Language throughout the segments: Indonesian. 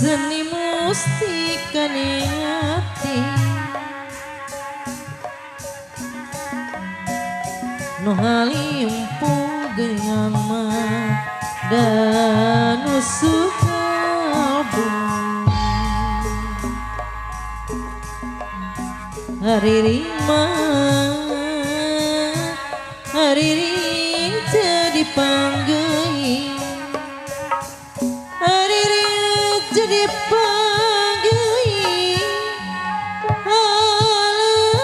Seni mustika niati no halimpu gayama dan usuhabu hari jadi panggai jadi pagi halah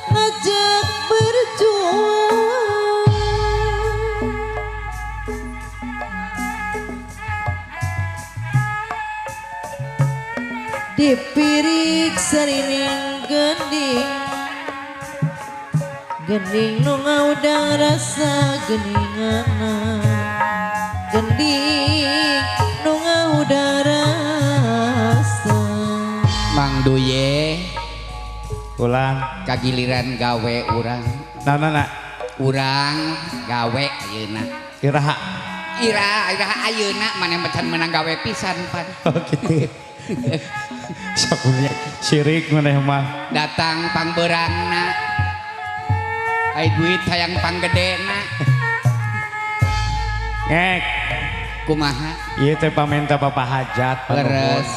ngajak berjuang dipirik sarining gending nu ngaudang rasa geningana gending nu ngaudang rasa Mang Duye ulang kagiliran gawe urang nah urang gawe ayeuna iraha ira ayeuna mana macan menang gawe pisan pan oh gitu sakunya syirik maneh mah datang pangberangna ai duit hayang panggedena ngek kumaha ieu teh pamenta papa hajat leres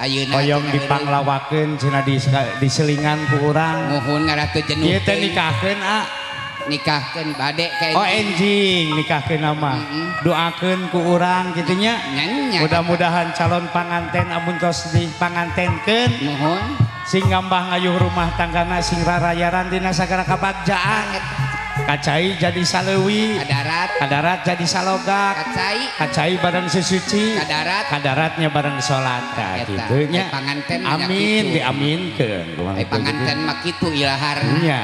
ayeuna hoyong dipanglawakeun cenah diselingan ku urang muhun ngarateu jenuh ieu teh nikahkeun nikahkeun bade kayak oh enjing nikahkeun mah doakeun ku urang kitu nya nya mudah-mudahan calon panganten amun tos di pangantenkeun muhun sing ngambah ngayuh rumah tanggana sing rarayaran dina sagara kabagjaan kacai jadi saleuwi kadarat jadi salogak kacai bareng sesuci kadaratnya bareng salat kitu nya amin diaminkeun panganten mah kitu ilaharna nya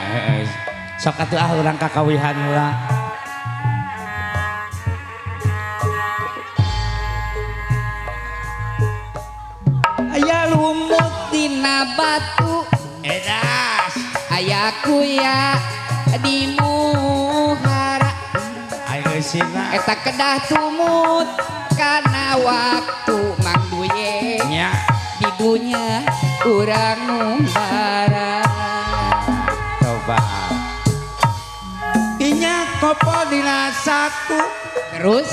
sok atuh urang kakawihan heula aya lumut dina batu edas aya kuya di muhara ayeuna eta kedah tumut kana waktu Mang Duye nya di dunya urang numbara coba inya kopo dina saku terus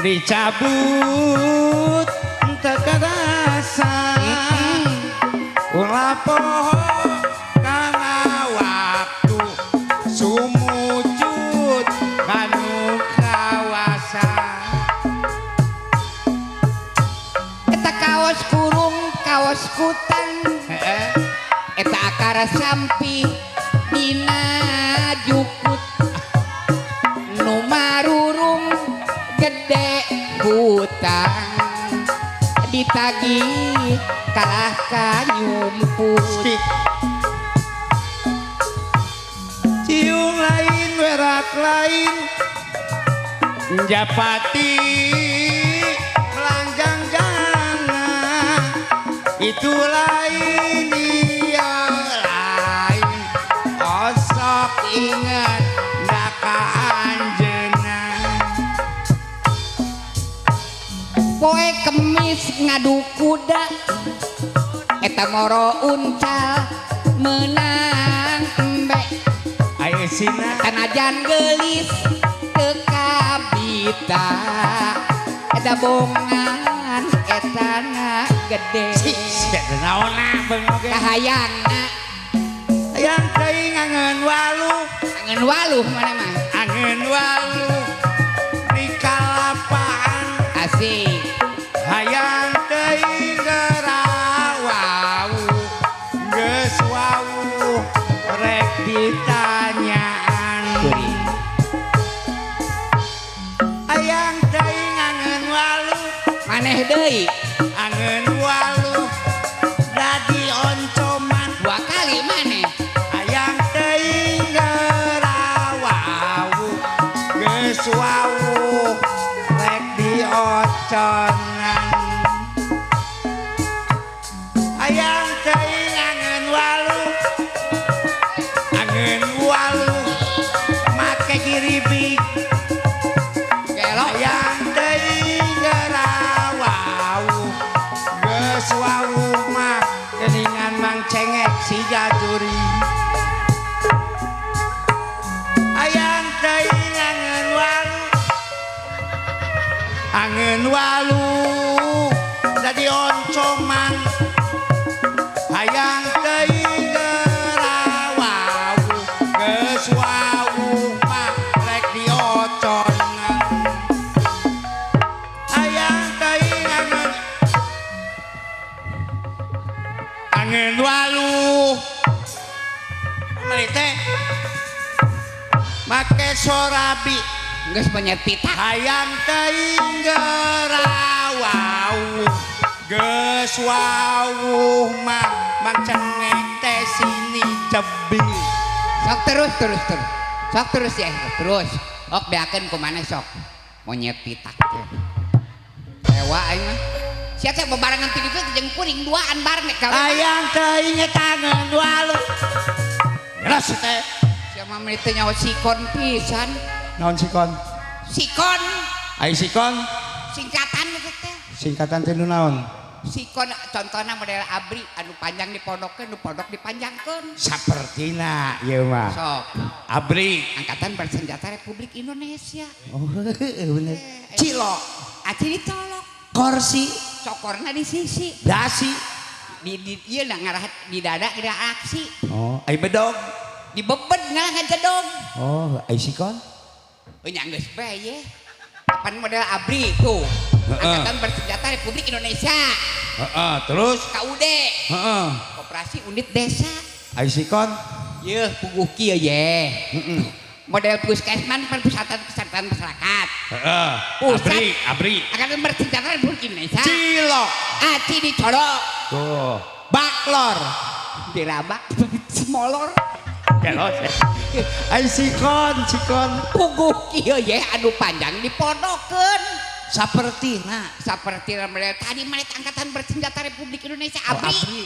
dicabut teu karasa ulah poho kana waktu sumujud kanu kawasan eta kaos kurung kaos kutang eta akar sampi dina jukut nu marurung gede hutang ditagih kalah kanyumput cium lain werak lain japati melanjang jana itu lain dia lain osok ingat daka anjeuna poe kemis ngadu kuda eta moro uncal menang embe ayeuna tanajan gelis teu kabita eta bongan etana gede sia naonna beung oge kahayangna hayang teuing angeun waluh angeun waluh mana mah angeun waluh di kalapaan asik hayang teuing gerawau geus wau rek ditanyaan kuring hayang teuing angeun waluh maneh deui angeun waluh dadi oncoman dua kali maneh hayang teuing gerawau geus wau rek dioconan hayang teuing angeun waluh make giribik kelok hayang teuing gerawau geus wau mah geuningan mang cengek si jaturi hayang teuing angeun waluh dadi oncoman hayang teuing gerawau geus wau mah rek dioconan hayang teuing angeun waluh mari teh make sorabi geus penyet pita hayang teuing gerawau geus wau mah mang cengek teh sini cebi sok terus ya terus ok beakeun kumaneh sok monyet pita sewa aing mah sia teh bebarengan ti ditu jeung kuring duaan bareng nek kalian hayang teuing tangan waluh jelas teh sia mah menit teh nyawa sikon pisan naon sikon sikon ai sikon singkatan itu teh singkatan teh nu naon sikon contohna model abri anu panjang dipondokkeun nu pondok dipanjangkeun sapertina ieu mah sok abri Angkatan Bersenjata Republik Indonesia oh bener cilok aci ditolok korsi cokorna di sisi dasi di ieu na ngarah di dada kira aksi oh ai bedog di bebed ngarah ngajedog oh ai sikon nya geus bae ye kapan model abri tuh Angkatan Bersenjata Republik Indonesia heeh terus KUD heeh Koperasi Unit Desa ai sikon yeuh puguh kieu ye model puskesman Pusatan Kesehatan Masyarakat heeh Pusat abri Angkatan Bersenjata Republik Indonesia cilok aci dicolok tuh baklor dirabak smolor gelos ai sikon puguh kieu ye anu panjang dipondokeun sapertina saperti model tadi manet Angkatan Bersenjata Republik Indonesia oh, abri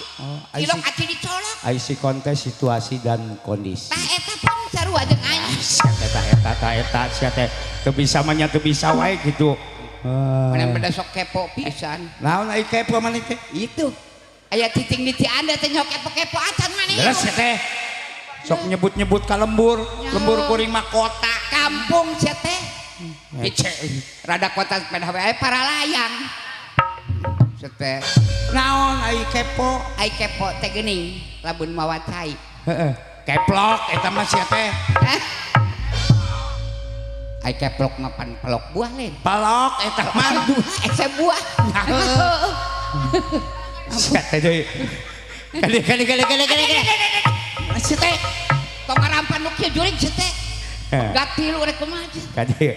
ai cilok aci dicolok ai sikon teh situasi dan kondisi tah eta pan sarua jeung aing eta sia teh teu bisa mah nya teu bisa wae gitu mana beda sok kepo pisan naon ai kepo maneh teh itu aya cicing di Cianda teh nyok kepo-kepo acan maneh jelas ya teh sok nyebut-nyebut ka lembur kuring mah kota kampung sia teh ece rada kota sepeda wae para layang sete naon ai kepo teh geuning labun mawa cai heeh keplok eta mah sia teh ai keplok ngapan pelok buah lain pelok eta mah ese buah sia teh deui kali sia teh tong ngarampan nu kieu jurig sia teh gatilu rek kumaha kadi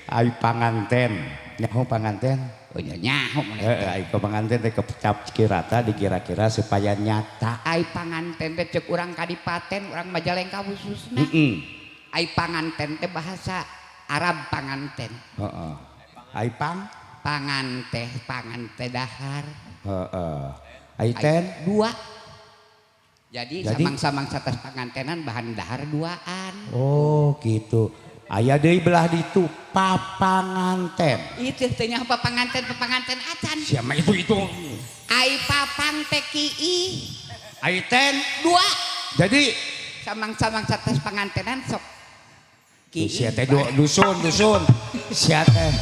ai panganten nyaho panganten oh nya nyaho heeh ai panganten teh kecap kirata dikira-kira supaya nyata ai panganten teh ceuk urang kadipaten urang Majalengka khususna ai panganten teh bahasa Arab panganten heeh ai pangan teh dahar heeh ai ten dua jadi samang-samang satas pangantenan bahan dahar duaan oh gitu aya deui belah ditu papanganten itu teh nya papanganten acan sia mah itu ai papang teh kieu ai ten dua jadi samang-samang satas pangantenan sok sia teh dusun sia teh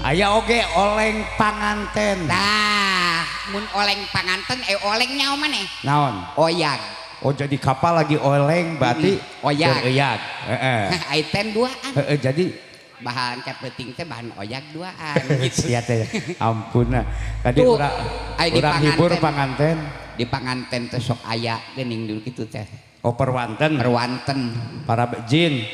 aya oge oleng panganten. Nah, mun oleng panganten oleng nyaho maneh? Naon? Oyag. Oh jadi kapal lagi oleng berarti oyag. Oyag. Heeh. Ai ten duaan. Heeh jadi bahan kepeting teh bahan oyag duaan gitu. sia teh ampun nah. Tadi Tuh, urang ai di hibur panganten. panganten. Di panganten teh sok aya geuning dulu kitu teh. Oh perwanten. Perwanten. Para jin.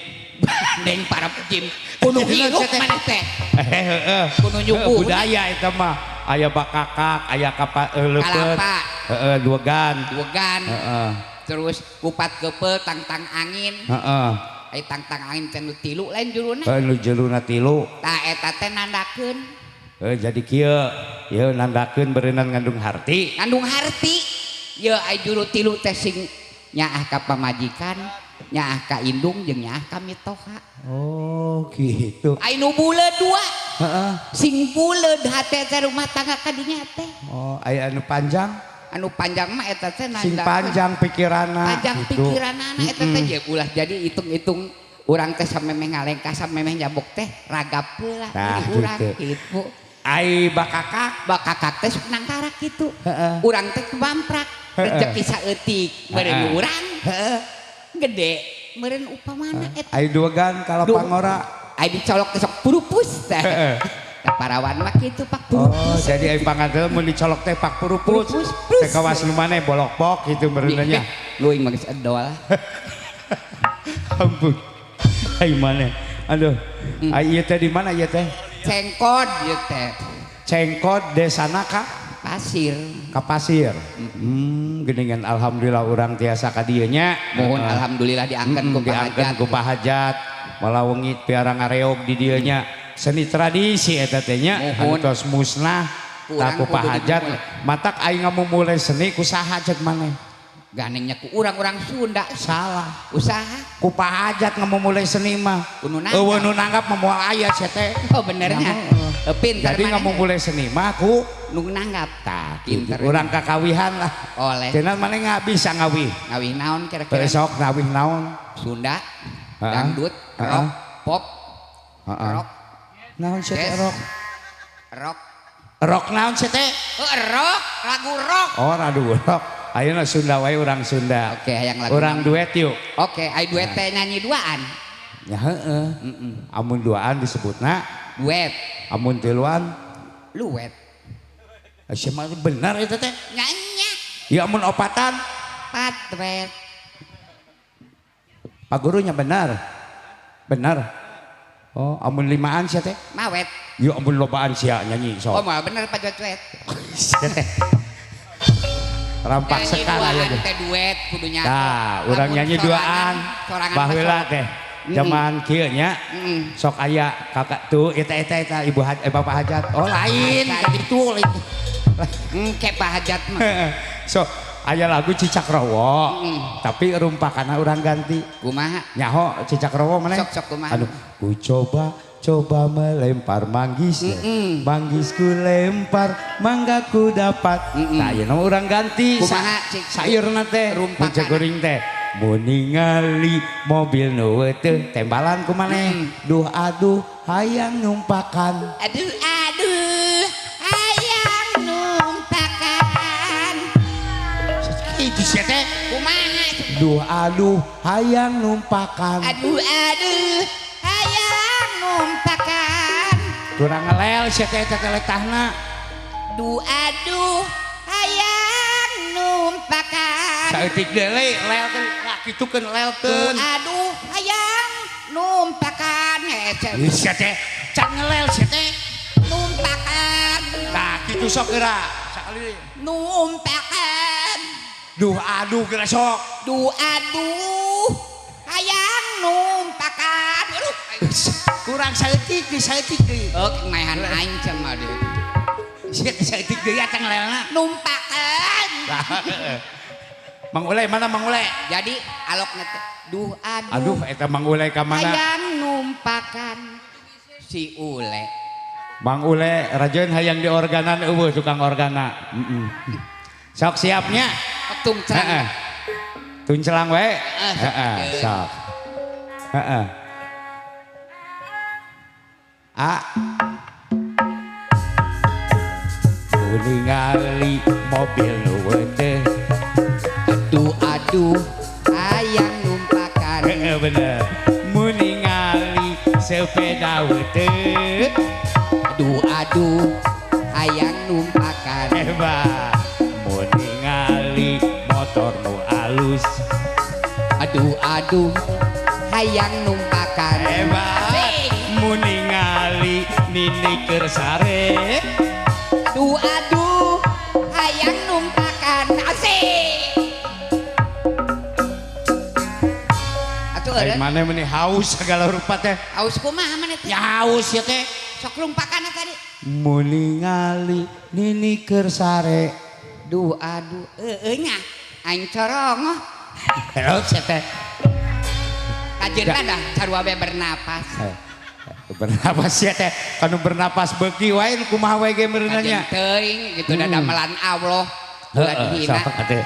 Deng para jin. Kudu hirup maneh teh. Heeh. Kudu nyuguh. Budaya eta mah aya bakakak, aya leupet. Kalapa. Heeh, duegan. Duegan. Heeh. Terus kupat keupeu tang-tang angin. Heeh. Ai tang-tang angin teh nu tilu lain juruna. Nu jeluna tilu. Tah eta teh nandakeun. Jadi kieu, ieu nandakeun beureunan ngandung harti. Ngandung harti. Ye ai juru tilu teh sing nyaah ka pamajikan, nyaah ka indung jeung nyaah ka mitoha. Oh, gitu. Ai nu buleud dua. Heeh. Sing buleud hate teh rumah tangga ka dinya teh. Oh, aya anu panjang? Anu panjang mah eta teh Sing panjang pikiranna. Panjang gitu. pikiranana eta teh je ulah jadi hitung-hitung urang teh samemeh ngalengka samemeh nyabok teh ragap heula Nah, urang gitu. kitu. Ai bakakak. Bakakak teh sok nangkara kitu. Heeh. Urang teh kebamprak rezeki saeutik meureun urang. Heeh. Gede meureun upamana eta. Ai duegan kalau pangora. Ai dicolok teh sok purupus teh. Heeh. Da parawan mah kitu Pak Oh, purupus. jadi ai panganten mun dicolok teh pak purupus. Purupus. Teh kawas nu maneh bolok-bok gitu beureunya. Luing mah geus edol. Ampun. Ai maneh. Aduh. Ai ieu teh di mana ieu teh? Cengkod ieu teh. Cengkod desana ka Pasir. ka pasir. Geuningan alhamdulillah urang tiasa ka dieu nya. Mohon alhamdulillah diangkat ku diangkeun pahajat. ku pahajat. Malah wengi piara ngareog di dieu nya. Seni tradisi eta teh nya anu Mohon. tos musnah. Urang Ku kudu pahajat dimulai. matak aing ngamumule seni ku saha ceuk maneh? Ganengnya ku urang-urang Sunda Salah. usaha Ku pahajat ngamumule seni mah. kudu nanggap. Eueuh nu nanggap mah moal aya sia teh. Oh benernya. Pinter Jadi maneh. ngamumule seni mah ku Nu nanggap tah pinter. urang kakawihan lah. Oleh Cenah maneh nggak bisa ngawih. ngawih naon kira-kira? Besok ngawih naon? Sunda, Heeh. dangdut, Heeh. rock, pop, Heeh. rock, Naon sia teh jazz, rock? rock. Rock naon sia teh? Rock, lagu rock. Oh, radu rock. Ayeuna Sunda wae urang Sunda. Oke, hayang lagu. Urang duet yuk. Oke, ai duet teh nyanyi duaan. Ya heeh. Amun duaan disebutna, Duet, amun tiluan, luet. sia mah bener eta teh. Nyanyi, Ya amun opatan, patret. Pak gurunya benar. Benar. Oh, amun limaan sia teh. Mawet. Ya amun lobaan sia nyanyi Oh, sok. mal bener Pak Duet. Sia teh. Rampak Nyanyi sekali duaan aja. teh duet kudu nyanyi. Nah, urang Lamun nyanyi sorangan, duaan. sorangan Baheula mah teh. Zaman kieu nya. Sok aya kakak tuh eta ibu bapak hajat. Oh lain kitu lain. Kayak Pak Hajat mah. So aya lagu Cicak Rowo. Tapi rumpakanna urang ganti. Kumaha? Nyaho Cicak Rowo maneh. Sok kumaha? Aduh, ku coba melempar manggis. Manggisku lempar, manggaku dapat. Nah, ieu mah urang ganti. Kumaha, Cik? Sayeurna teh Rumpakanna. Cek Kuring teh. Mun ningali mobil nu teu tembalan ku maneh. Duh aduh hayang numpakan. Aduh, hayang numpakan. Itu sia teh. Kumaha? Duh aduh hayang numpakan. Aduh, hayang numpakan. Kurang ngelel sia teh eta teh letahna. Aduh, hayang numpakan. Saeutik deui lel teh kitukeun lelkeun. Aduh, hayang numpakan. Sia teh can ngelel sia teh. Numpakan. Nah, kitu sok geura. Sakali. Numpakan. Duh aduh geura sok. Aduh, hayang numpakan. Aduh. Kurang saeutik deui. Oh, maehan aing cenah deui. Sia teh saeutik deui atuh ngelelna. Numpakan. Mang Ule mana Mang Ule? Jadi alok nete. Aduh eta Mang Ule ka mana? Hayang numpakan. Si Ule. Mang Ule rajeun hayang di organan eueuh tukang organa. Sok siapnya? Ketung cerang. Tuncelang wae. Heeh. Sok. Heeh. A ningali mobil nu teh Aduh hayang numpakan bener meningali sepeda teh Aduh hayang numpakan hebat meningali motor nu alus Aduh hayang numpakan hebat meningali nini keur sare Aduh hayang numpakan asik atuh Ay eureun mana meni haus segala rupa teh aus kumaha maneh teh ya haus ya teh sok numpakan tadi meningali nini keur sare aduh nya aing corongoh haus ya teh kajeuna dah sarua bae bernapas bernapas ya teh kanu bernapas beuki wae kumaha wae ge meureunna nya teuing gitu da damelan Allah ulah dihina teh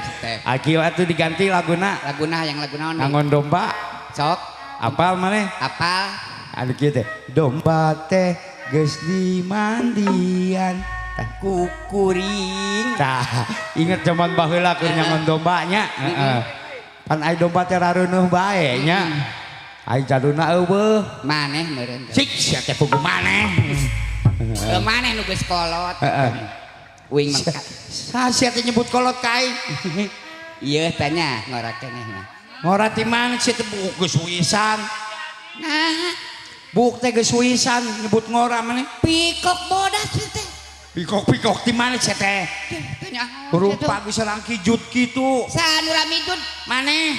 aki atuh diganti laguna yang lagu naon ngangon domba sok apal maneh apal anu kieu teh domba teh geus dimandian kukuring tah inget zaman baheula keur nyangon domba nya heeh pan aya domba teh rareunuh bae nya ai jaduna eueuh maneh meureun sik sia teh pugu maneh maneh nu geus kolot heeh uing mangkat sa sia teh nyebut kolot kai ieu tanya ngorak keneh mah ngora ti mana sia teh buuk geus wisan nah buuk teh geus wisan nyebut ngora maneh pikok bodas teh pikok ti mana sia teh tanya rupa geus sareng kijut kitu sanu ramijud maneh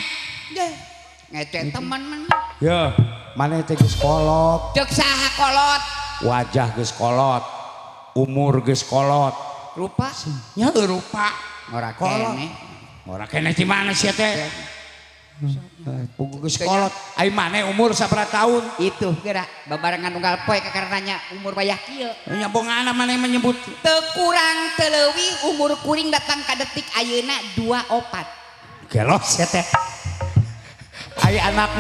ngece teman man ya maneh teh geus kolot cek saha kolot wajah geus kolot umur geus kolot rupa nya rupa ngora kolot keneh ngora keneh ti mana sia teh pugu geus kolot ai maneh umur sabaraha taun itu geura babarengan unggal poe kakarana umur bayah kieu nya bongana maneh menyebut teu kurang teu leuwih umur kuring datang ka detik ayeuna 24 gelos ya teh aya anak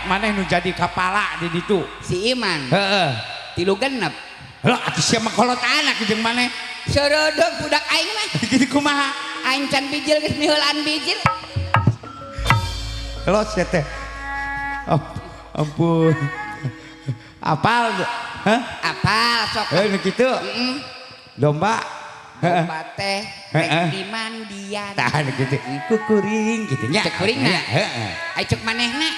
maneh nu jadi kapala di ditu si Iman heeh 36 lah atuh sia mah kolot anak jeung maneh serodog budak aing mah jadi kumaha aing can bijil geus miheulaan bijil gelos ya teh ampun apal hah apal sok nu kitu domba domba teh rek dimandian tah gitu kukuring gitu nya cek kuringna heeh ai cek manehna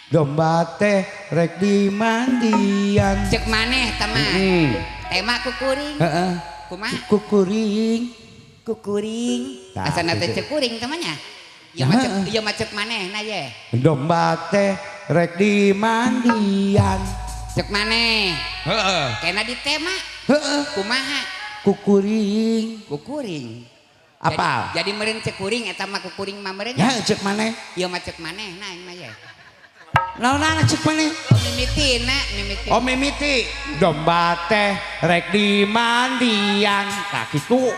domba teh rek dimandian cek maneh tama tema kukuring heeh kumaha kukuring Tah, asana teh gitu. cek kuring tamanya ieu mah cek manehna ye domba teh rek dimandian cek maneh heeh kena di tema heeh kumaha kukuring apa jadi meureun cek kuring eta mah kukuring mah meureun ya cek maneh ieu mah cek manehna aing mah ye naon cek maneh mimitina mimiti domba teh rek dimandian tah kitu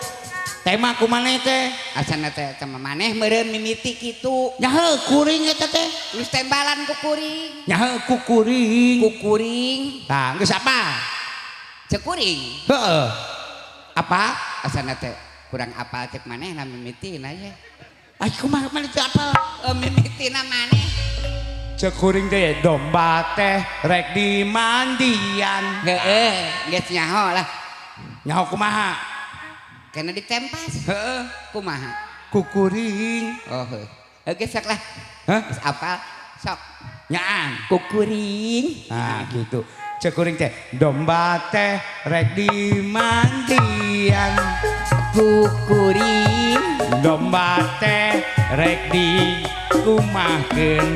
tema kumaneh teh asana teh sama maneh meureun mimiti kitu nya heuh kuring eta teh geus tembalan ku kuring nya heuh kukuring tah geus apa cek kuring heeh apa asana teh kurang apal cek manehna mimitina ye ai kumaha maneh teh apal mimitina maneh cek kuring teh domba teh rek dimandian heeh geus nyaho lah nyaho kumaha kena ditempas heeh kumaha kukuring oh heuh geus sok lah hah geus apal sok nyaan kukuring nah gitu cek kuring teh domba teh rek dimandian kukuring domba teh rek dikumahkeun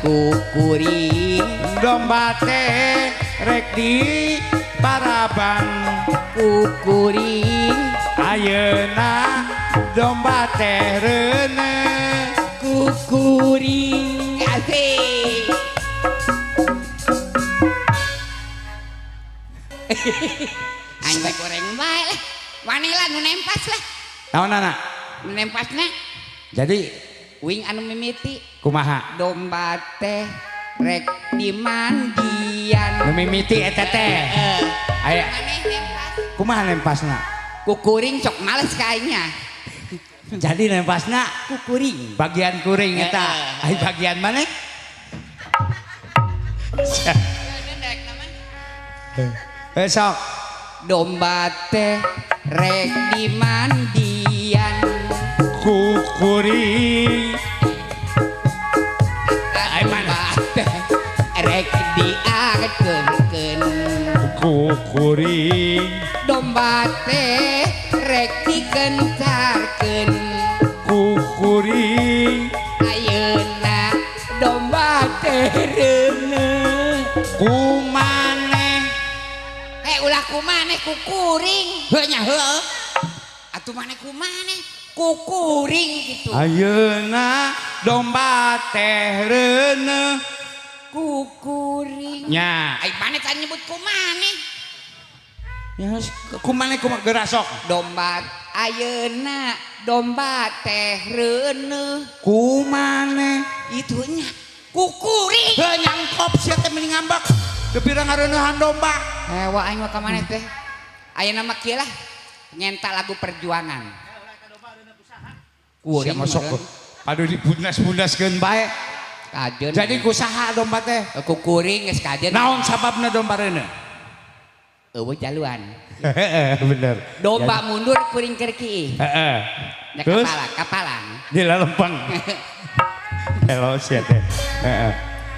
kukuring domba teh rek di paraban kukuring ayeuna domba teh reuneuh kukuring asik aing bae goreng bae lah wani lah nu nempas lah naonana nu nempasna jadi uing anu mimiti kumaha domba teh rek dimandian nu mimiti eta teh aya maneh nempas kumaha lempasna Kukuring sok males kayaknya. Jadi nempasna Kukuring. bagian kuring eta. Ai bagian mana? Sok Domba teh rek di mandian. kukuring. Ai mana? Domba teh rek diagetkeun. Kukuring. Domba teh rek dikencarkeun. Kukuring. Ayeuna domba teh reuneuh. Kumaneh. Ulah kumaneh kukuring. Heuh nya heuh. Atuh maneh kumaneh kukuring gitu. Ayeuna domba teh reuneuh. Kukuring. Nya. Ai maneh kan nyebut kumaneh. Ya kumaneh kumaha gerasok. Domba ayeuna domba teh reuneuh. Kumaneh. Itu nya kukuring. Heuh nyangkop sia teh mending ngambek. Kepira ngareuneuhan domba. Hewa aing mah ka maneh teh. Ayeuna mah kieu lah. Nyentak lagu perjuangan. Sia masuk padu dibundas-bundaskeun bae. Kajeun. Jadi kusaha domba teh? kukuring geus kajeun. Naon sababna domba reuneuh? Eueuh jaluan. Heeh, bener. Domba mundur kuring keur kieu. Heeh. Ya Terus kapalan. di lempeng. Hello sia teh. Heeh.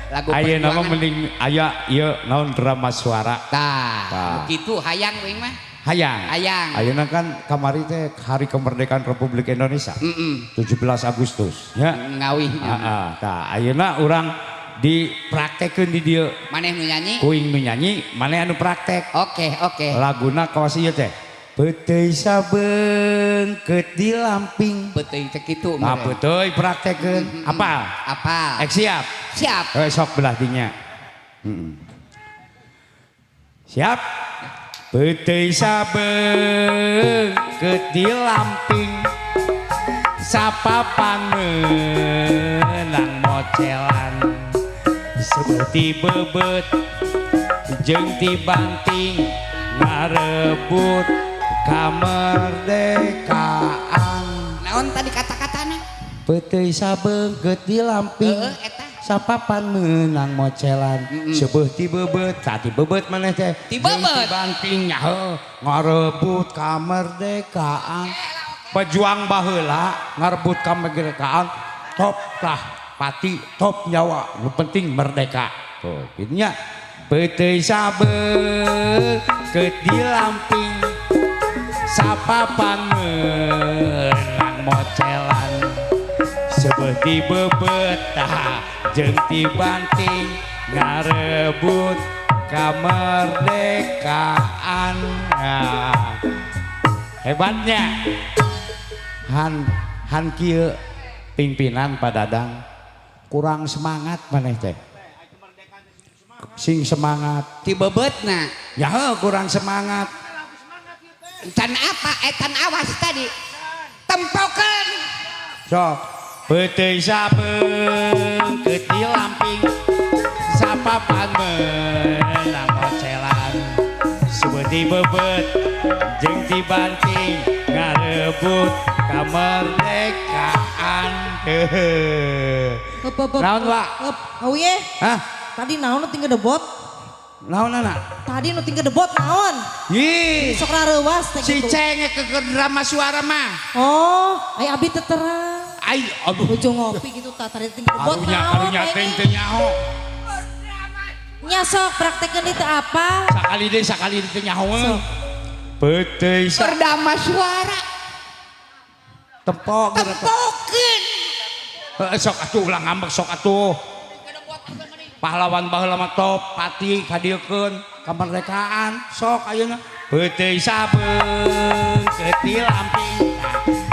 Lagu Ayeuna mah perjuangan. mending aya ieu naon drama suara. Tah, begitu hayang we mah. Hayang. Hayang. Ayeuna kan kamari teh hari kemerdekaan Republik Indonesia. 17 Agustus ya. Ngawih. Heeh, tah ayeuna urang dipraktekeun di dieu. Maneh nu nyanyi? Kuing nu nyanyi, maneh anu praktek. Oke. Laguna kawas ieu teh. Peteuy sabeung keut di lamping. Beuteung teh kitu. Nah, peteuy praktekeun. Apal? Apal. Siap. Siap. Sok belah dinya. Siap. Peteuy sabeung keut di lamping. Sapapan meunang mocelan. Seperti bebet jeung ti banting ngarebut kamerdekaan. Naon tadi kata-katana? Peteuy sabeung keut di lamping. Eta. Sapapan meunang mocelan. Sebeuh ti bebet, tadi bebet maneh teh. Ti bebet. Jeung ti banting nya ngarebut kamerdekaan. Pejuang baheula ngarebut kamerdekaan. Top tah pati top nyawa, nu penting merdeka. Tuh, kitu nya. Peteuy sabeung keut di lamping. Sapapan meunang mocelan. Sebeuh ti bebet tah jeung ti banting ngarebut kamerdekaan. Nah, hebatnya han kieu pimpinan Padadang kurang semangat maneh teh. Sing semangat Ti bebetna. ya kurang semangat. Tan apa? Tan awas tadi. Tempokeun. Sok peteuy sabeung keut di lamping. Sapapan meunang mocelan. Sebeuh ti bebet jeung ti banting ngarebut kamerdekaan. Naon wa? Awie, Hah? tadi naon nu tinggal debot? Naon anak? Tadi nu tinggal debot naon? Ih, Sok rareuwas teh si gitu. cengek ke drama suara mah. Oh, ai abdi teu terang. Ai, aduh. Ujung ngopi gitu tadi tinggal debot Karunya naon? teh teu nyaho. Nya sok praktekeun itu apa? Sakali deui teu nyaho. Peteuy Perdama suara. tempok. Tempokeun. Sok atuh ulah ngambek sok atuh. Pahlawan baheula mah top pati kadiekeun kamerdekaan. Sok ayeuna peteuy sabeung keut di lamping.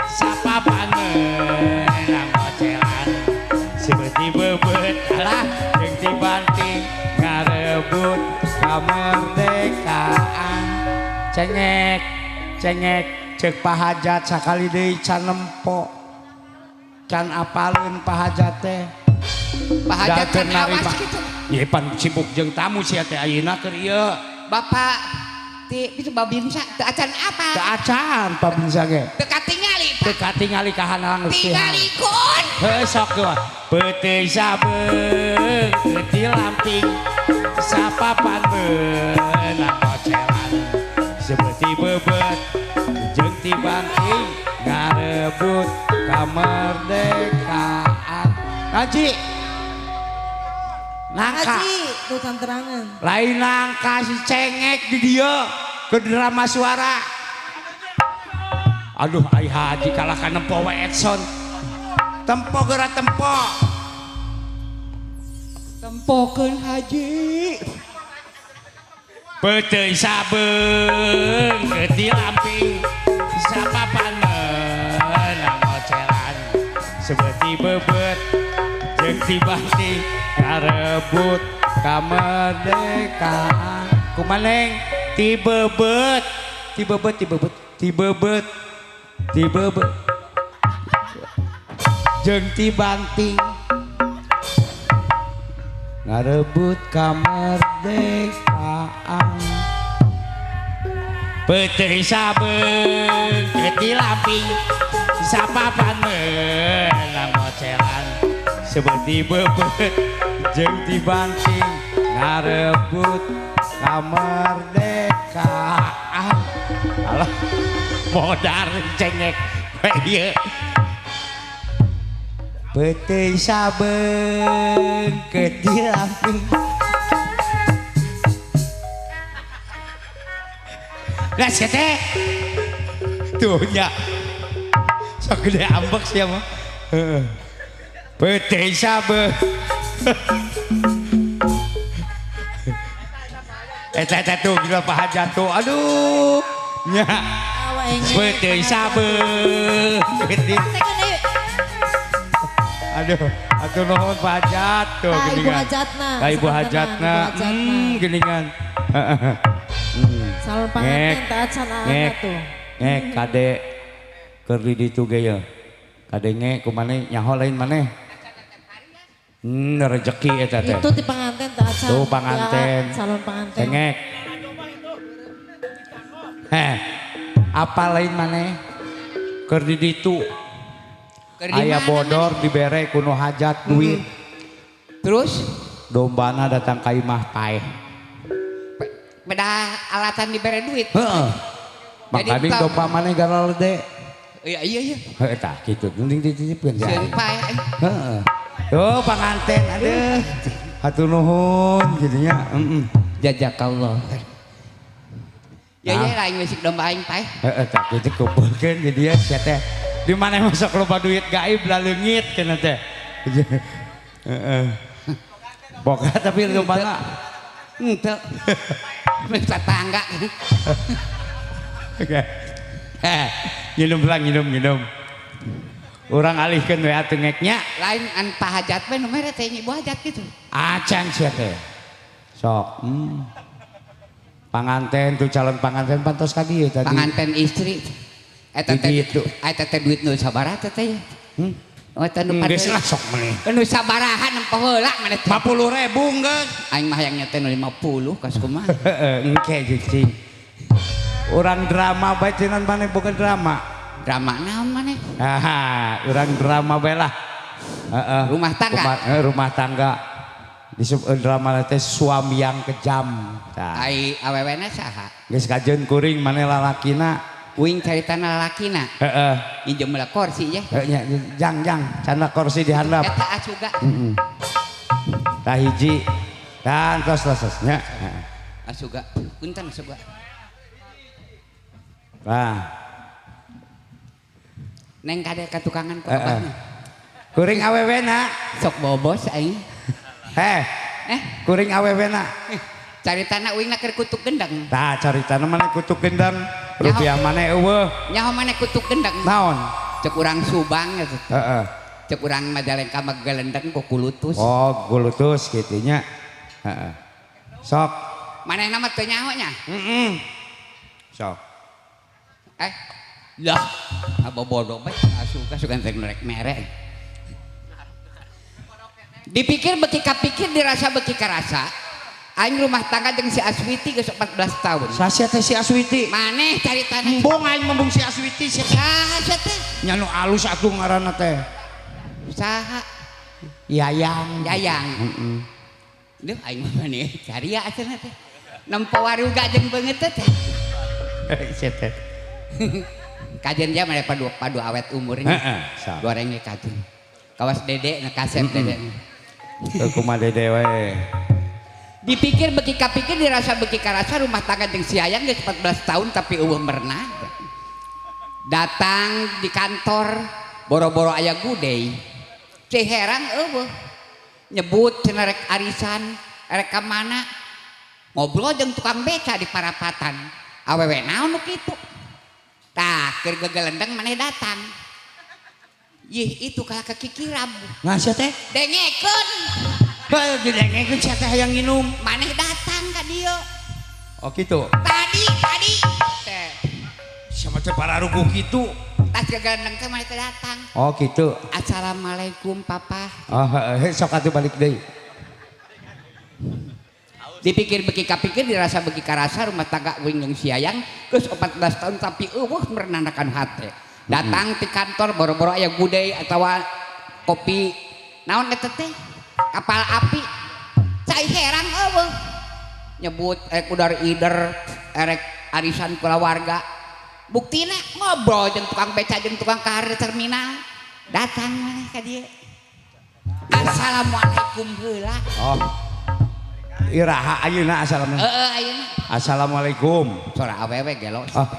Sapapan meunang mocelan. Sebeuh ti bebet alah jeung ti banting ngarebut kamerdekaan. Cengek ceuk pahajat sakali deui can nempo. Can apaleun pahajat teh. Pahajat tan awas gitu. Ieu pan sibuk jeung tamu sia teh ayeuna keur ieu. Bapak Bisa babinsa teu acan apa? Teu acan pabinsa ge. Teu katingali Pak. Teu katingali kahanang Tinggalikeun. Heuh sok tuh. Peuteui sabeung teu lamping sapapan beunang ocelan. Seperti bebet jeung ti bangking ngarebut kamerdekaan. Ngaji. Nangka. Haji, tuh terangan. Lain nangka si cengek di dia ke drama suara. Aduh, ai Haji kalahkan nempo we Edson. Tempo geura tempo. Tempokeun Haji. Peuteui sabeung di lamping sapapan meunang ocelan. Seperti bebet jeung ti banting ngarebut kamerdekaan. Kumaneng ti bebet jeung ti banting ngarebut kamerdekaan. Peuteui sabeung di lamping sapapan meunang ocelan. Seperti bebet jeung ti banting ngarebut kamerdekaan. Alah modar cengek ieu. Peuteui sabeung di lamping. Lah sia teh. Tuh nya. Sok gede ambek sia mah. Heeh. Peuteui sabeung. Eta tuh gila Pak Hajat tuh. Aduh. Nya. Peuteui sabeung. Aduh, atuh nuhun Pak Hajat tuh Ibu geuningan. Hajatna. Ka Ibu Hajatna. Geuningan. Salon panganten teh acan anak tuh. Ngek kade keur di ditu ge ye. Kade nge kumaneh nyaho lain maneh. Rezeki eta teh. Itu di panganten teh acan. Tuh panganten. Salon panganten. Cengek. Apa lain maneh? Keur di ditu. Aya bodor dibere kuno hajat duit. Terus Dombana datang ka imah paeh. beda alatan dibere duit. Heeh. Makading domba maneh garalede. Iya. Heeh tah kitu. Geuning dititipkeun ya. Sieun paeh. Heeh. Tuh panganten aduh. Hatur nuhun jadinya. Jazakallah. Ya lain wis domba aing paeh. Heeh tah kitu kumpulkeun jadi ya sia teh. Di mana masuk loba duit gaib lah leungit cenah teh. Heeh. Boga tapi lombana Henteu. Tetangga. Oke. Minum. Urang alihkeun we atuh ngeknya. Lain an Pak Hajat we nu mere teh Ibu Hajat gitu. Acan sia teh. Sok. Panganten tuh calon panganten pantos ka dieu tadi. Panganten istri. Eta teh duit nu sabaraha teh. Eta nu geus lah sok meneh. Nu sabaraha nempo heula maneh teh. 50.000 geus. Aing mah hayang teh nu 50 kas kumaha. Heeh, engke cicing. Urang drama bae cenah maneh boga drama. Drama naon maneh? Urang drama bae lah. Heeh. Rumah tangga. Rumah tangga. Disebut drama teh suami yang kejam. Tah. Ai awewena saha? Geus kajeun kuring maneh lalakina. Uing caritana lalakina. Heeh. Injem meula kursi ya. Jang canda kursi dihandap. Eta asuga. Tah hiji. Dan terus nya. Asuga. Punten asuga. Nah. Neng kade katukangan kok. Kuring awewena. Sok bobos aing. Kuring awewena. Caritana uing keur kutuk gendang. Tah caritana maneh kutuk gendang. Rupiah maneh eueuh. Nyaho maneh kutuk gendang. Naon? Cek urang Subang gitu. Heeh. Cek urang Majalengka magalendang ku kulutus. Oh, kulutus kitu nya. Heeh. Sok. Maneh nama teu nyaho nya? Sok. Lah, abobodo bae asuka sugan teh norek mere. Dipikir beki kapikir dirasa beki karasa. Aing rumah tangga jeung si Aswiti geus 14 tahun. Sasia teh si Aswiti. Maneh cari tanah. Embong aing membung si Aswiti sia. Saha teh? Nya nu alus atuh ngaranna teh. Saha? Yayang. Yayang. Heeh. Duh aing mah maneh karya asalna teh. Nempo waruga jeung beungeut teh. Sia teh. Kajen dia mana padu awet umurnya. Heeh. Gorengnya kajen. Kawas dede na kasep dede. Teu kumaha dede we. Dipikir beki kapikir dirasa beki karasa rumah tangga jeung si Ayang geus 14 tahun tapi eueuh merenah. Datang di kantor boro-boro aya gudeg. Cih herang eueuh. Nyebut cenah rek arisan, rek ka mana? Ngobrol jeung tukang beca di parapatan. Awewe naon nu kitu? Tah, keur gegelendeng maneh datang. Yih, itu kalah kekikirab. Nah, sia teh? Dengekeun. Heuh, didengekeun sia teh hayang nginum. Maneh datang ka dieu. Oh, kitu. Tadi. Teh. Sama teh pararuguh kitu. Tas gegelendeng teh maneh teh datang. Oh, kitu. Assalamualaikum, Papa. Oh, heeh, sok atuh balik deui. Dipikir beki kapikir dirasa beki karasa rumah tangga wing jeung si Ayang geus 14 tahun tapi eueuh merenahkan hate. Datang di kantor boro-boro aya gudeg atawa kopi naon eta teh kapal api cai herang eueuh nyebut kudar ider erek arisan keluarga buktina ngobrol jeung tukang beca jeung tukang karir terminal datang maneh ka dieu assalamualaikum heula. Oh. Iraha ayeuna assalamualaikum. Ayeuna Assalamualaikum. sora awewe gelo. Oh.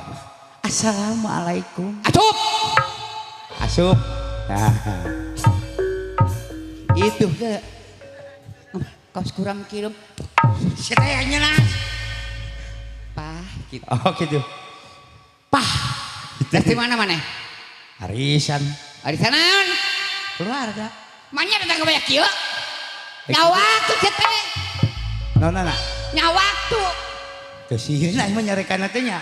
Assalamualaikum. Asup. Nah. Itu ke kaos kurang kirim. Saya nyana. Pah gitu. Oh gitu. Pah. Dari mana? Arisan. Arisan naon? Keluarga. Manya datang ke banyak kieu. Nyawaktu teh. Nona. Nyawaktu. Teu sieun aing mah nyarekan teh nya.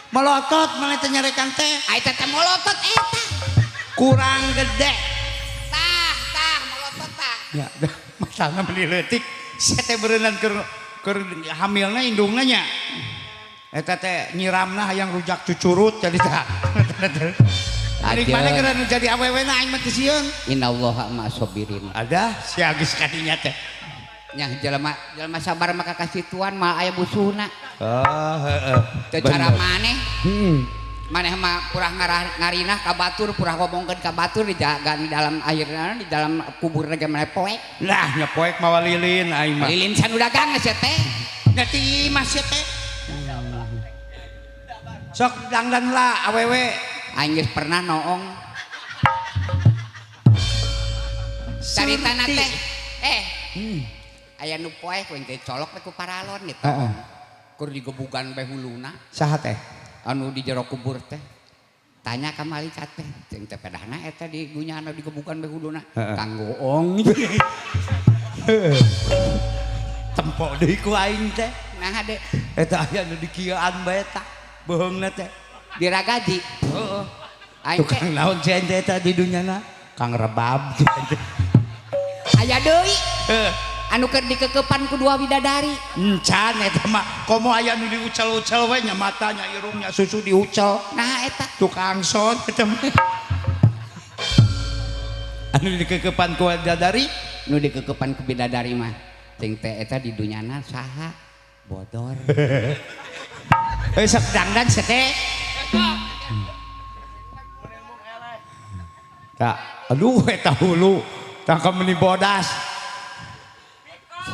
Melotot mana teh nyarekan teh. Ai teh melotot eta. Kurang gede. Tah melotot tah. Ya, masalahna beli leutik. Sia teh beureunan keur hamilna indungna nya. Eta teh nyiramna hayang rujak cucurut jadi tah. Adik mana keur jadi awewena aing mah teu sieun. Innallaha ma'asobirin. Ada si Agis kadinya teh. Nya jelema sabar maka kasih tuan mal aya busuhna. Oh, heeh. Teu cara maneh. Maneh mah purah ngarinah ka batur, purah ngomongkeun ka batur dijaga di dalam airna, di dalam kubur ge maneh poek. Nah, nya poek mawa lilin aing mah. Lilin san dagang geus teh. Nanti masih teh. Sok dangdan lah awewe. Aing geus pernah noong. Caritana teh. Aya nu poek we teh colok teh ku paralon gitu. Heeh. Kur digebugan bae huluna. Saha teh? Anu di jero kubur teh. Tanya ka malaikat teh, jeung teh pedahna eta di gunyana digebugan bae huluna. Kang Goong. Tempo deui ku aing teh. Nah ade. Eta aya nu di kieuan bae tah. Beheungna teh. Diragaji. Heeh. Aing teh Tukang naon cen teh eta di dunyana? Kang Rebab. aya deui. Anu keur dikekepan ku dua bidadari. Encan eta mah komo aya nu diucel-ucel we nya matanya irungnya susu diucel. Nah eta Tukang son eta mah. Anu dikekepan ku bidadari, nu dikekepan ku bidadari mah. Cing teh eta di dunyana saha? Bodor. Sok dangdan teh. Tak, aduh eta hulu. Tak kameni bodas.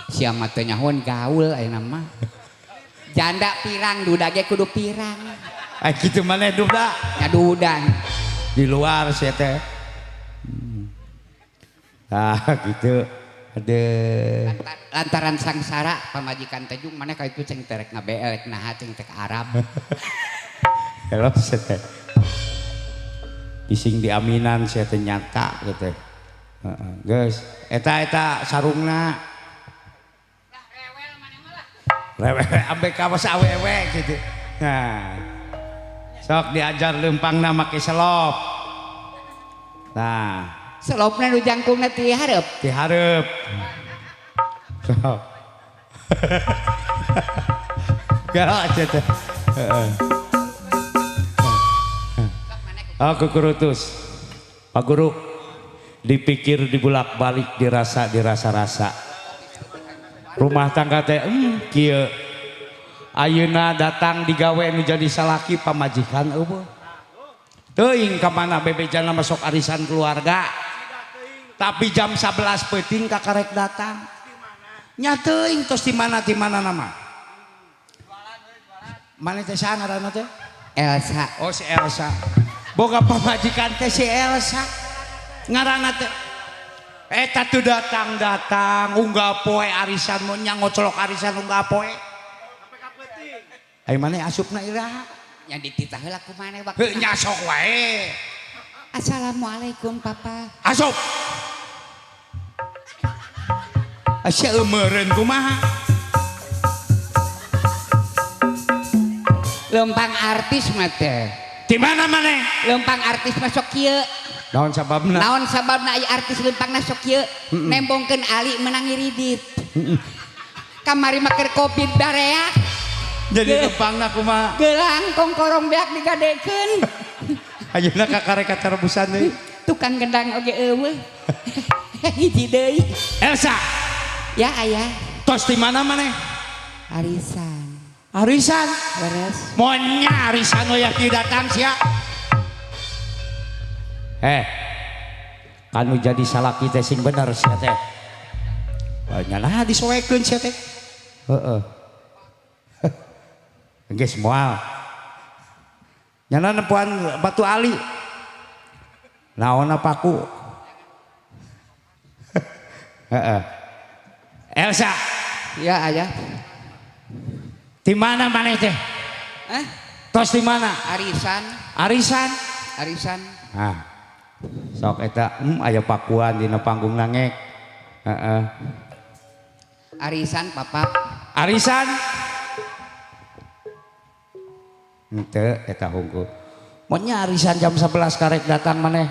Sia mah teu nyahoan gaul ayeuna mah. Janda pirang duda ge kudu pirang. Ai kitu maneh duda. Nyadudan. Di luar sia teh. Ah gitu. Lantaran sangsara pamajikan teh jung maneh ka itu ceng terek ngabeelek naha ceng teh ka Arab. Hello sia teh. Bising diaminan sia teh nyata gitu. Heeh. Geus, eta sarungna rewel ambek kawas awewe gitu. Nah. Sok diajar leumpangna make selop. Nah, Selopna nu jangkungna ti hareup. Sok. Galak aja teh. Aku kurutus. Pak Guru dipikir dibulak-balik dirasa-rasa. Rumah tangga teh kieu. Ayeuna datang digawe nu jadi salaki pamajikan eueuh. Teuing ka mana bebejana masuk arisan keluarga. Tapi jam 11 peuting kakarek datang. Nya teuing tos di mana nama? Mana teh saha ngaranna teh? Elsa. Oh si Elsa. Boga pamajikan teh si Elsa. Ngaranna teh eta tuh datang unggah poe arisan mun nya ngocolok arisan unggah poe. Ai maneh asupna iraha? Nya dititah heula ku maneh waktu. Heuh nya sok wae. Assalamualaikum papa. Asup. Asya eueureun kumaha? Lempang artis mah teh. Di mana maneh? Lempang artis mah sok kieu. Naon sababna? Naon sababna aya artis lempangna sok kieu? Nembongkeun Ali menang iridit. Kamari mah keur Covid dareak. Jadi lempangna kumaha? Gelang kongkorong beak digadekeun. Ayeuna kakarek kacarebusan deui. Tukang gendang oge eueuh. Hiji deui. Elsa. Ya aya. Tos di mana maneh? Arisan. Arisan. Beres. Monya arisan we yang datang sia. Kanu jadi salaki teh sing bener sia teh. Nyalah disoekeun sia teh. Heeh. Geus moal. Nyana nempuan batu ali. Naonna paku. Heeh. Elsa. Ya aya. Di mana maneh teh? Tos di mana? Arisan. Arisan. Arisan. Nah. Sok eta aya pakuan dina panggung nangek. Heeh. Arisan papa. Arisan. Henteu eta hungkul. Monya arisan jam 11 karek datang maneh.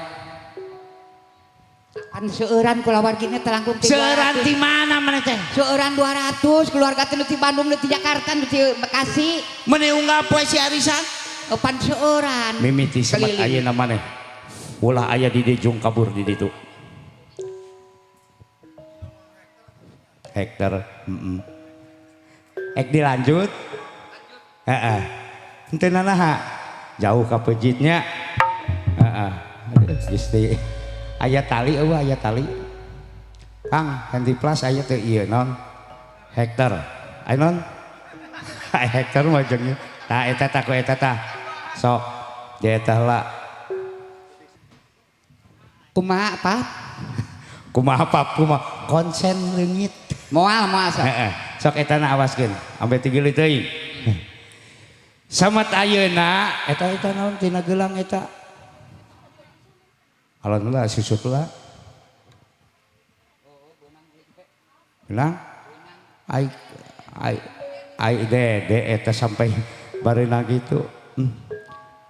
Kan seueuran kula wargina telangkung ti Seueuran di mana maneh teh? Seueuran 200 keluarga teh di Bandung di Jakarta di Bekasi. Meuni unggah poe si arisan? Pan seueuran. Mimiti semat ayeuna maneh. Ulah aya di Dejung kabur di ditu. Hektar. Ek dilanjut. Heeh. Henteu nanaha. Jauh ka pejitnya. Heeh. Gusti aya tali eueuh aya tali. Kang henti plus aya teh ieu non. Hektar. Aya non. Hektar mah jeung tah eta tah ku eta tah. Sok di eta heula. Kumaha apa? Kumaha pap kumaha konsen leungit. Moal sok. Heeh. Sok eta na awaskeun. Ambe tigeuleut teuing. Samat ayeuna eta naon tina gelang eta. Alhamdulillah susut lah. Gelang. Ai de eta sampai bareuna gitu.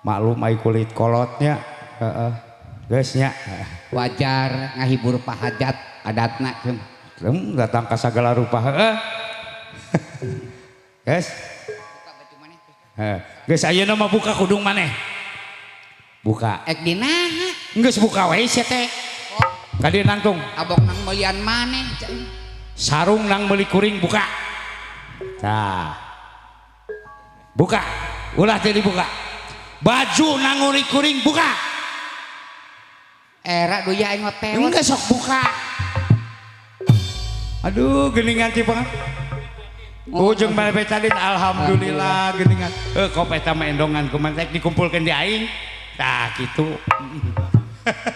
Maklum ai kulit kolotnya. Heeh. Geus nya. Wajar ngahibur pahajat adatna datang ka sagala rupa heeh. Geus. Geus ayeuna mah buka kudung maneh. Buka. Ek dinaha. Geus buka wae sia teh. Ka dieu nangtung. Abok nang melian maneh. Sarung nang meuli kuring buka. Tah. Buka. Ulah teh dibuka. Baju nang meuli kuring buka. Era duya aing mah pewet. Enggak sok buka. Aduh geuningan ti banget. Ujung balebetadin alhamdulillah geuningan. Kop eta mah endongan kumaha teh dikumpulkeun di aing. Tah kitu.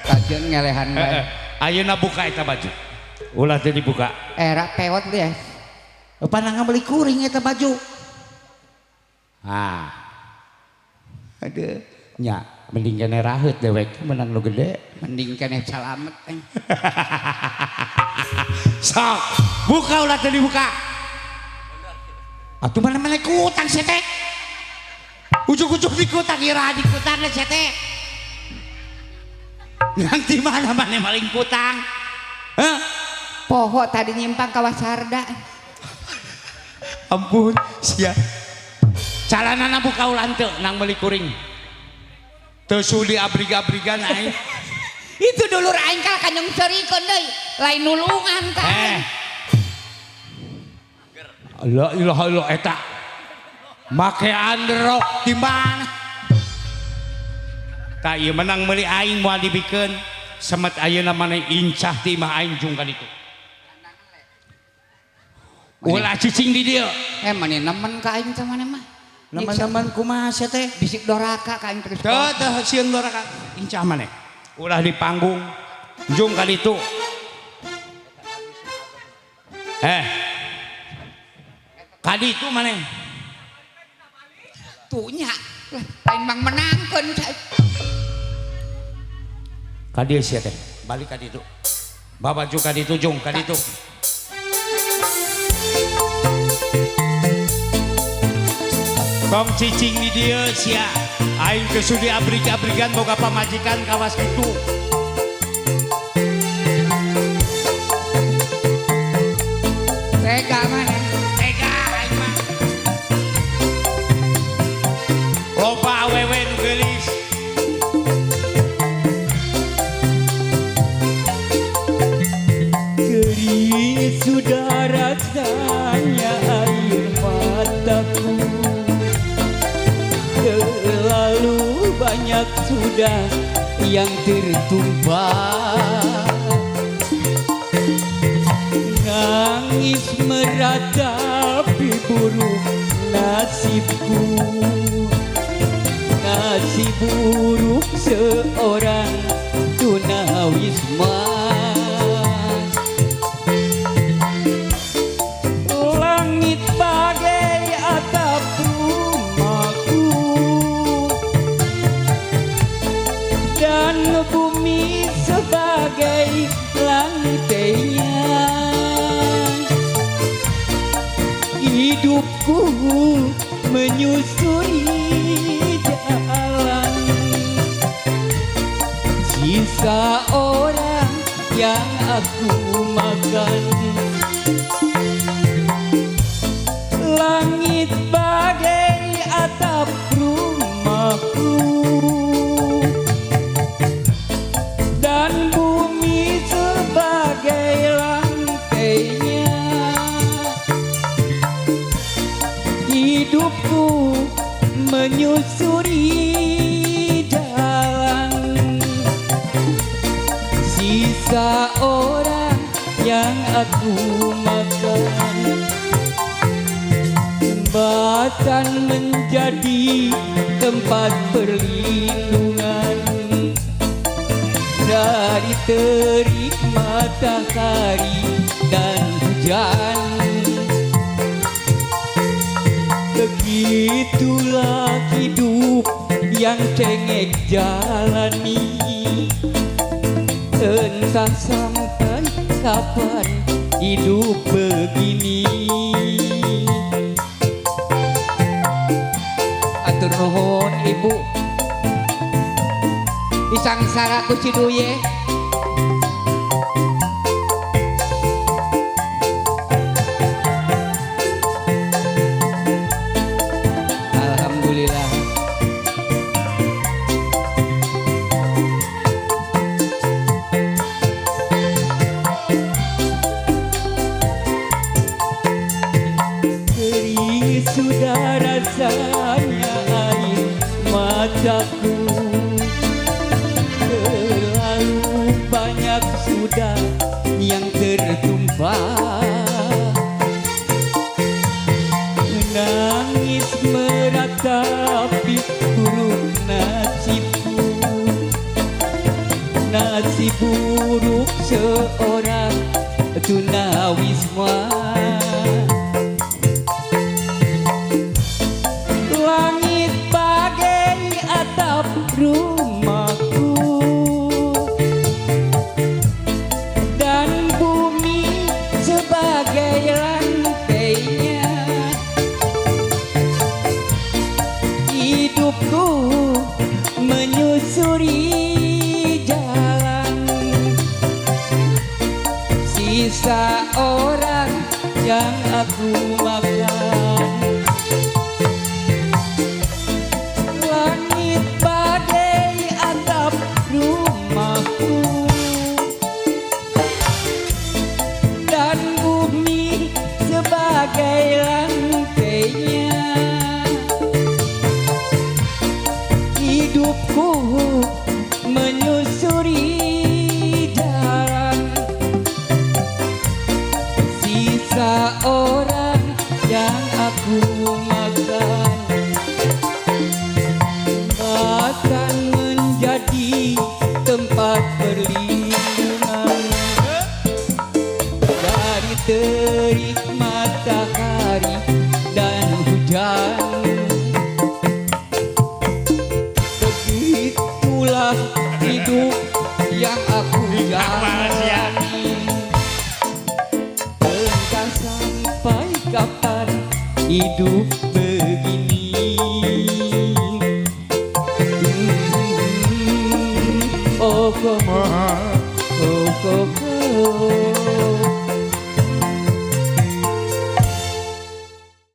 Kajeun ngelehan bae. Ayeuna buka eta baju. Ulah teh dibuka. Era pewet deh. Panangna meuli kuring eta baju. Aduh nya mending kene raheut dewek menang nu gede. Mending keneh salamet teh. Sok buka ulah teh dibuka. Atuh mana-mana kutang sia teh. Ujug-ujug dikutang ira dikutang sia teh. Nang di mana maneh maling kutang? Heh? Poho tadi nyimpang ka Wasarda. ampun sia calanana buka ulang teu nang meuli kuring teu sudi abrig-abrigan aing itu dulu aing kal kanjong serikeun deui lain nulungan kan la ilaha illallah eta make androk di mana tak ieu menang meuli aing moal dibikeun semet ayeuna maneh incah ti imah aing jung ka ditu ulah cicing di dieu maneh nemen ka aing teh maneh mah nemen-nemen kumaha sia teh bisik doraka ka aing terus teu sieun doraka incah maneh ulah di panggung jung ka ditu ka ditu maneh tunya lain mang menangkeun ka dieu sia teh balik ka ditu babaju ka ditu jung ka ditu tong cicing di dieu sia aing teu sudi abrig-abrigan boga pamajikan kawas kitu tega maneh tega aing mah loba awewe nu geulis Gering sudah rasanya air mataku, terlalu banyak sudah yang tertumpah. Nangis meratapi buruk nasibku, nasib buruk seorang tunawisma. Langit bagai atap rumahku dan bumi sebagai lantainya. Hidupku menyusuri jalan sisa orang yang aku makan. Langit bagai atap rumahku dan bumi sebagai lantainya. Hidupku menyusuri jalan sisa orang yang aku makan. Jembatan menjadi tempat perlindungan dari terik matahari dan hujan. Begitulah hidup yang cengek jalani, entah sampai kapan hidup begini. atur nuhun ibu disangsara ku Ciduye. Alhamdulillah. Gering sudah rasanya air mataku, terlalu banyak sudah yang tertumpah. Menangis meratapi buruk nasibku, nasib buruk seorang tunawisma. Langit bagai atap rumahku dan bumi sebagai lantainya. Hidupku menyusuri jalan sisa orang yang aku makan. hidup